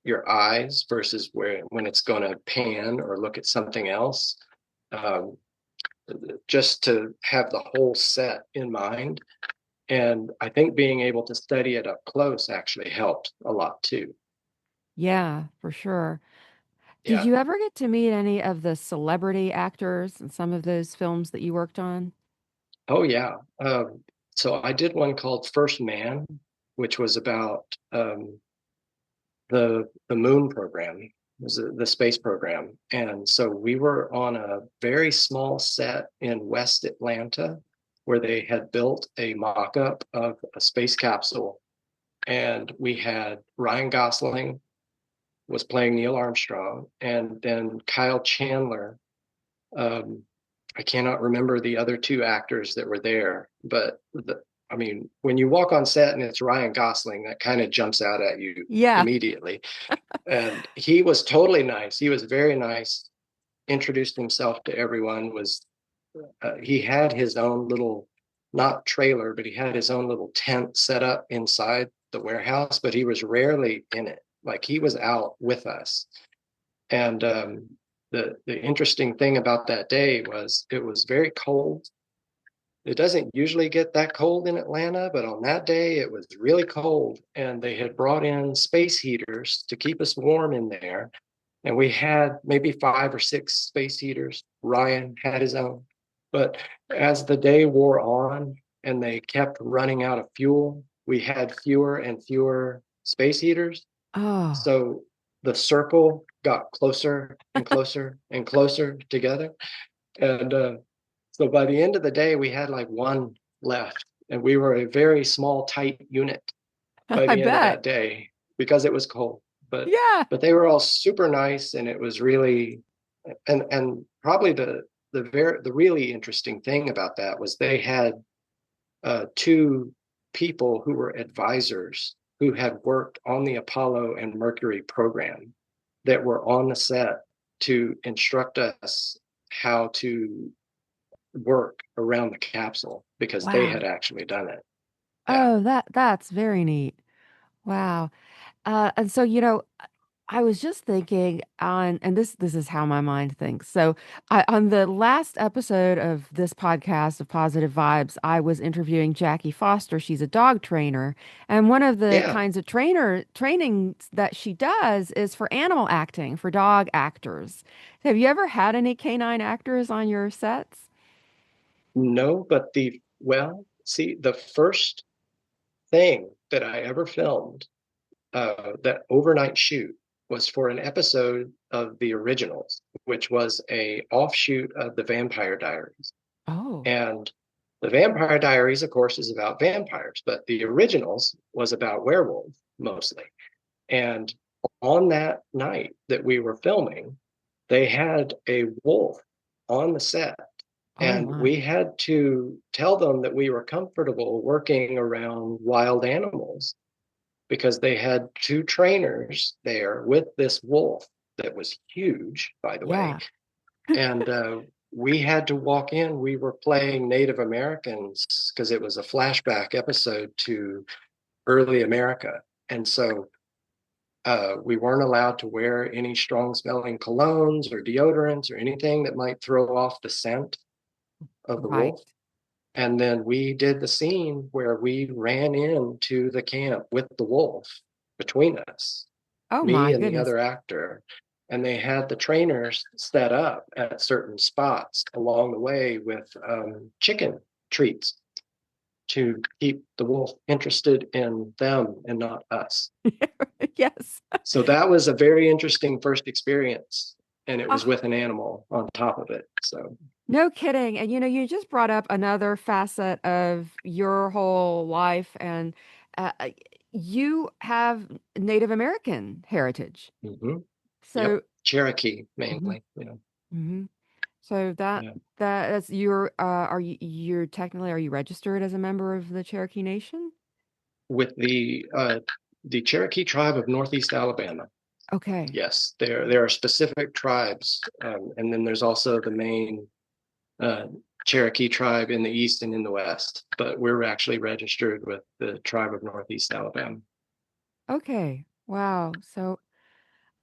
your eyes versus when it's going to pan or look at something else. Um, just to have the whole set in mind. And I think being able to study it up close actually helped a lot too. Yeah, for sure. Did Yeah. you ever get to meet any of the celebrity actors in some of those films that you worked on? Oh, yeah. So I did one called First Man, which was about the moon program, was the space program. And so we were on a very small set in West Atlanta where they had built a mock-up of a space capsule. And we had Ryan Gosling was playing Neil Armstrong, and then Kyle Chandler. Um, I cannot remember the other two actors that were there, but I mean, when you walk on set and it's Ryan Gosling, that kind of jumps out at you Yeah. immediately. And he was totally nice. He was very nice. Introduced himself to everyone. Was he had his own little, not trailer, but he had his own little tent set up inside the warehouse, but he was rarely in it. Like he was out with us. And the interesting thing about that day was it was very cold. It doesn't usually get that cold in Atlanta, but on that day it was really cold. And they had brought in space heaters to keep us warm in there. And we had maybe 5 or 6 space heaters. Ryan had his own. But as the day wore on and they kept running out of fuel, we had fewer and fewer space heaters. Oh, So the circle got closer and closer and closer together. And so by the end of the day, we had like one left. And we were a very small, tight unit by I the end of bet. that day because it was cold. But Yeah. but they were all super nice, and it was really, and probably the really interesting thing about that was they had two people who were advisors who had worked on the Apollo and Mercury program that were on the set to instruct us how to work around the capsule because they had Wow. actually done it. Yeah. Oh, that's very neat. Wow. And so, I was just thinking on, and this is how my mind thinks. So, on the last episode of this podcast of Positive Vibes, I was interviewing Jackie Foster. She's a dog trainer, and one of the Yeah. kinds of trainings that she does is for animal acting, for dog actors. Have you ever had any canine actors on your sets? No, but well, see, the first thing that I ever filmed, that overnight shoot, was for an episode of The Originals, which was a offshoot of the Vampire Diaries. Oh, And the Vampire Diaries, of course, is about vampires, but The Originals was about werewolves mostly. And on that night that we were filming, they had a wolf on the set, oh and my. we had to tell them that we were comfortable working around wild animals because they had two trainers there with this wolf that was huge, by the way. Yeah. And we had to walk in. We were playing Native Americans because it was a flashback episode to early America. And so we weren't allowed to wear any strong smelling colognes or deodorants or anything that might throw off the scent of the Right. wolf. And then we did the scene where we ran into the camp with the wolf between us, Oh me my and the goodness. other actor. And they had the trainers set up at certain spots along the way with chicken treats to keep the wolf interested in them and not us. Yes. So that was a very interesting first experience. And it was Oh, with an animal on top of it. So, no kidding. And you just brought up another facet of your whole life, and uh, uh, you have Native American heritage. mhm. Yep. So, Cherokee mhm, mainly, you know. mhm. So Yeah. that's your are you're technically, are you registered as a member of the Cherokee Nation? With the Cherokee tribe of Northeast Alabama. Okay. Yes, there are specific tribes, and then there's also the main uh, Cherokee tribe in the east and in the west. But we're actually registered with the tribe of Northeast Alabama. Okay. Wow. So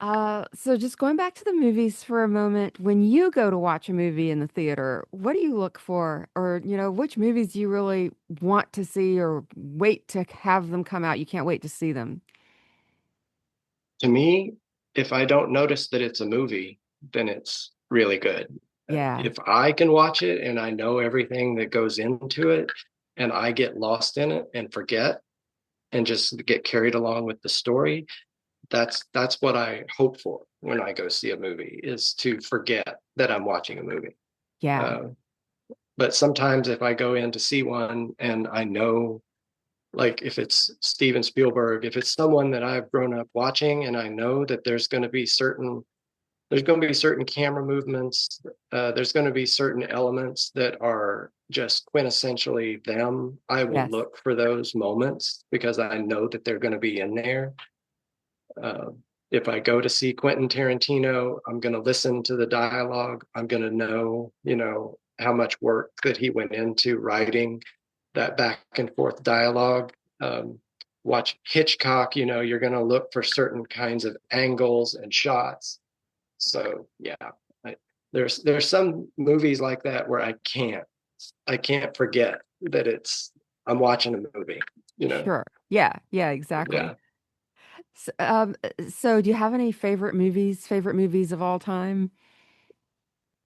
So just going back to the movies for a moment, when you go to watch a movie in the theater, what do you look for? Or, which movies do you really want to see or wait to have them come out? You can't wait to see them. To me, if I don't notice that it's a movie, then it's really good. Yeah. If I can watch it and I know everything that goes into it and I get lost in it and forget and just get carried along with the story, that's what I hope for when I go see a movie, is to forget that I'm watching a movie. Yeah. Uh, but sometimes if I go in to see one and I know, like if it's Steven Spielberg, if it's someone that I've grown up watching and I know that there's going to be certain camera movements, there's going to be certain elements that are just quintessentially them, I will Yes. look for those moments because I know that they're going to be in there. Uh, if I go to see Quentin Tarantino, I'm going to listen to the dialogue. I'm going to know, how much work that he went into writing that back and forth dialogue. Um, Watch Hitchcock, you're going to look for certain kinds of angles and shots. So yeah, I, there's some movies like that where I can't forget that I'm watching a movie. You know, Sure. Yeah. Yeah, exactly. yeah. So do you have any favorite movies of all time?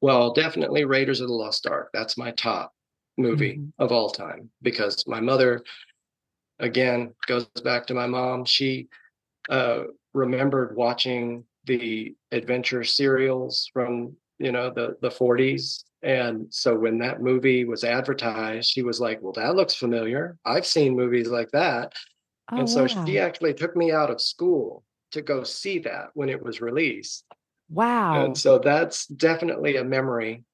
Well, definitely Raiders of the Lost Ark. That's my top movie Mhm. of all time because my mother, again, goes back to my mom. She uh, remembered watching the adventure serials from the 40s, and so when that movie was advertised, she was like, well, that looks familiar, I've seen movies like that. Oh, And so she wow. actually took me out of school to go see that when it was released, and Wow. so that's definitely a memory.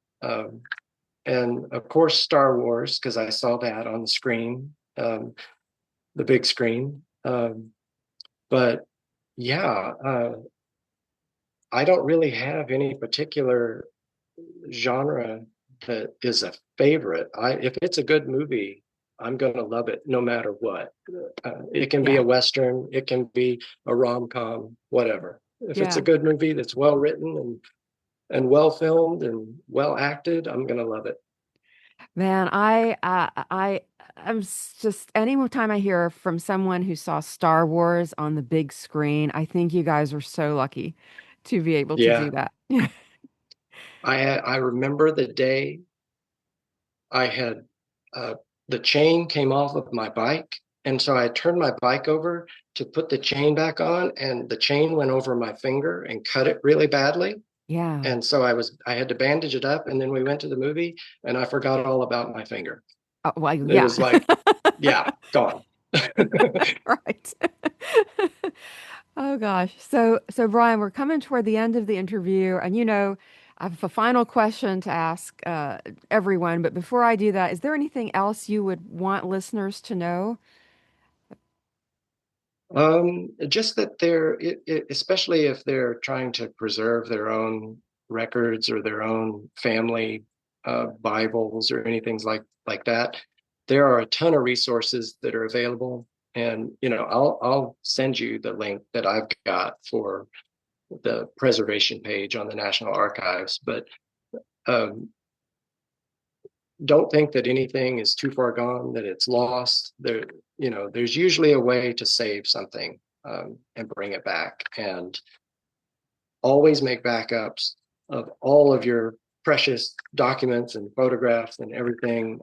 And of course Star Wars, because I saw that on the screen, the big screen. But yeah, I don't really have any particular genre that is a favorite. If it's a good movie, I'm going to love it no matter what. It can be Yeah. a Western, it can be a rom-com, whatever. If it's a Yeah. good movie that's well written and well filmed and well acted, I'm going to love it. Man, just any more time I hear from someone who saw Star Wars on the big screen, I think you guys are so lucky to be able to do Yeah, that. I remember the day I had uh, the chain came off of my bike. And so I turned my bike over to put the chain back on, and the chain went over my finger and cut it really badly. Yeah. And so I had to bandage it up. And then we went to the movie, and I forgot all about my finger. Oh, well, It yeah. was like, yeah, gone. Right. Oh gosh. So Brian, we're coming toward the end of the interview, and I have a final question to ask everyone. But before I do that, is there anything else you would want listeners to know? Just that especially if they're trying to preserve their own records or their own family Bibles or anything like that, there are a ton of resources that are available. And I'll send you the link that I've got for the preservation page on the National Archives. But um, don't think that anything is too far gone, that it's lost. There's usually a way to save something and bring it back. And always make backups of all of your precious documents and photographs and everything.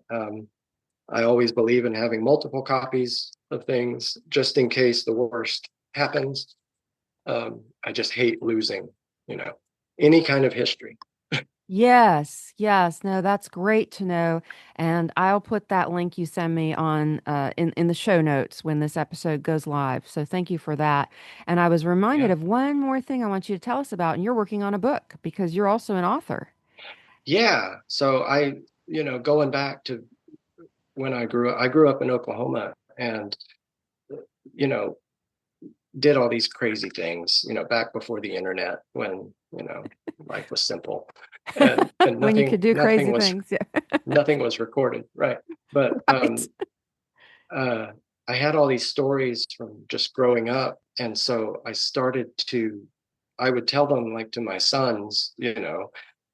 I always believe in having multiple copies of things just in case the worst happens. I just hate losing, you know, any kind of history. Yes, yes. No, that's great to know. And I'll put that link you send me on in the show notes when this episode goes live. So thank you for that. And I was reminded Yeah. of one more thing I want you to tell us about, and you're working on a book because you're also an author. Yeah. So going back to when I grew up in Oklahoma, and, you know, did all these crazy things, back before the internet, when, life was simple, and When you could nothing do nothing crazy was things. Yeah. nothing was recorded, right? But Right. uh, I had all these stories from just growing up, and so I started to I would tell them like to my sons,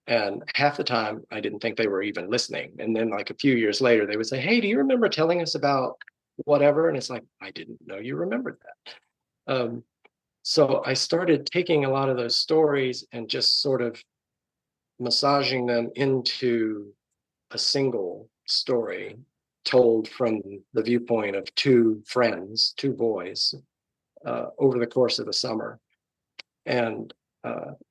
and half the time I didn't think they were even listening. And then like a few years later, they would say, "Hey, do you remember telling us about whatever?" And it's like, I didn't know you remembered that. So I started taking a lot of those stories and just sort of massaging them into a single story told from the viewpoint of two friends, two boys, over the course of the summer. And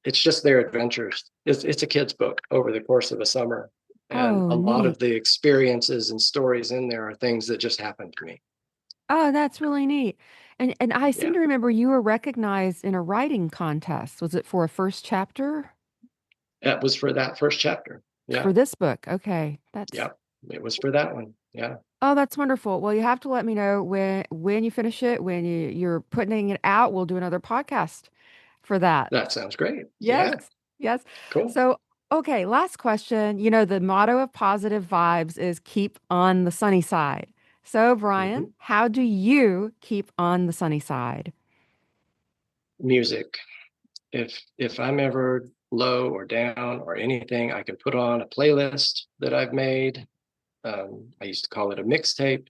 it's just their adventures. It's a kid's book over the course of a summer. And Oh, a lot neat. of the experiences and stories in there are things that just happened to me. Oh, that's really neat. And I seem Yeah, to remember you were recognized in a writing contest. Was it for a first chapter that was for that first chapter. Yeah, for this book? Okay. yeah, it was for that one. Yeah, Oh, that's wonderful. Well, you have to let me know when you finish it, when you're putting it out. We'll do another podcast for that. that sounds great. Yes. Yeah, Yes. cool. So, okay, last question. You know, the motto of positive vibes is keep on the sunny side. So, Brian, Hmm. how do you keep on the sunny side? Music. If I'm ever low or down or anything, I can put on a playlist that I've made. I used to call it a mixtape,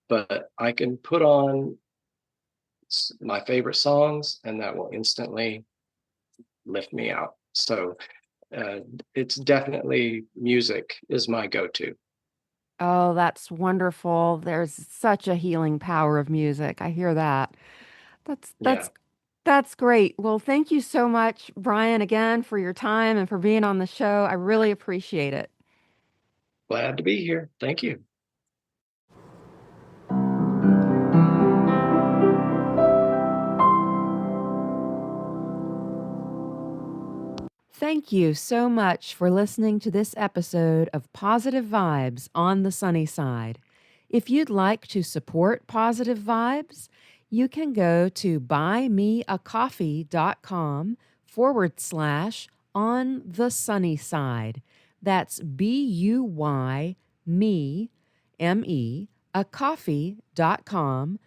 but I can put on my favorite songs, and that will instantly lift me out. So uh, it's definitely music is my go-to. Oh, that's wonderful. There's such a healing power of music. I hear that. That's Yeah, that's that's great. Well, thank you so much, Brian, again for your time and for being on the show. I really appreciate it. glad to be here. Thank you. Thank you so much for listening to this episode of Positive Vibes on the Sunny Side. If you'd like to support Positive Vibes, you can go to buymeacoffee.com/ on the sunny side. That's BUY me, ME, a coffee.com/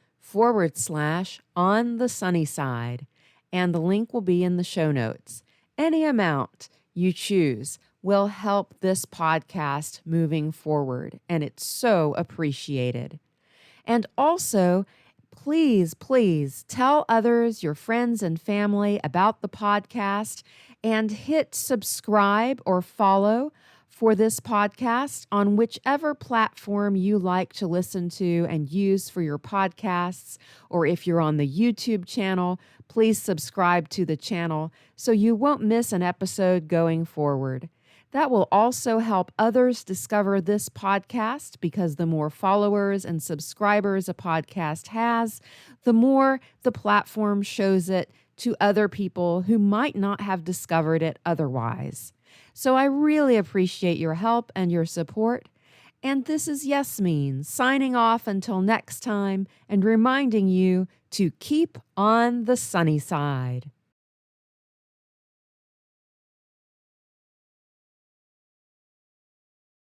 on the sunny side. And the link will be in the show notes. Any amount you choose will help this podcast moving forward, and it's so appreciated. And also, please tell others, your friends and family about the podcast and hit subscribe or follow for this podcast on whichever platform you like to listen to and use for your podcasts. Or if you're on the YouTube channel, please subscribe to the channel so you won't miss an episode going forward. That will also help others discover this podcast because the more followers and subscribers a podcast has, the more the platform shows it to other people who might not have discovered it otherwise. So I really appreciate your help and your support. And this is Yasmine signing off until next time and reminding you to keep on the sunny side.